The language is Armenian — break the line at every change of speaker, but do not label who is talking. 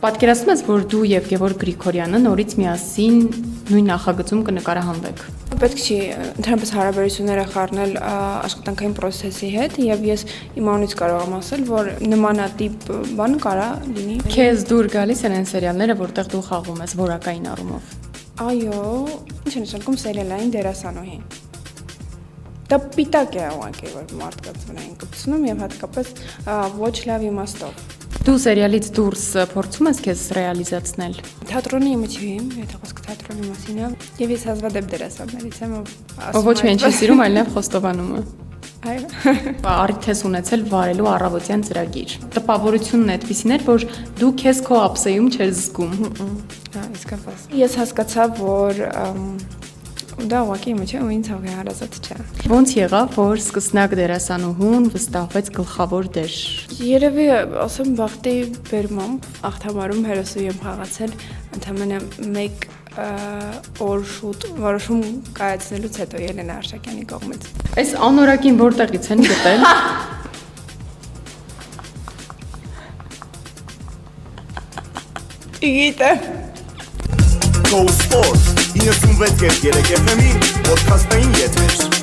Պատկերացնում ես, որ դու եւ Գևորգ Գրիգորյանը նորից միասին նույն նախագծում կնկարահանվեք։
Պետք չի ընդհանրապես հարաբերությունները խառնել աշխատանքային process-ի հետ եւ ես իմ անունից կարող եմ ասել, որ նմանատիպ բան կարա լինի։
Քեզ դուր գալիս են այն սերիալները, որտեղ դու խաղում ես որակային առումով։
Այո, ինչ է նշանակում սերիալային դերասանուհի։ Դա պիտակ է ուղղակի, որ մարդկանց վրա են կպցնում եւ հատկապես ոչ լավ իմաստով։
Դու սերիալից դուրս փորձում ես քեզ ռեալիզացնել։
Թատրոնի իմիջիվիմ, եթե խոսքը թատրոնի մասին է, եւ ես հազվադեպ դերասաններից եմ,
ով ոչ միայն չի սիրում, այլև խոստովանում է։
Այո։
Առիթ ես ունեցել վարելու առավոտյան ծրագիր։ Տպավորությունն այդպեսին էր, որ դու քեզ քո ապսեյում չես զգում։
Հա, իսկապես։ Ես հասկացա, որ դա ուղղակի իմ չէ, ու ինձ հոգի հարազատ չէ։
Ոնց եղավ, որ սկսնակ դերասանուհուն վստահվեց գլխավոր դեր։
Երևի ասեմ բախտի բերմամբ ախտամարում հերոսուի եմ խաղացել ընդամենը մեկ օր շուտ որոշում կայացնելուց հետո Ելենա Արշակյանի կողմից։
Այս անորակին որտեղից են գտել։
Գիտեմ։
Go Sport 96.3 FM-ի ոդքասթային եթեր։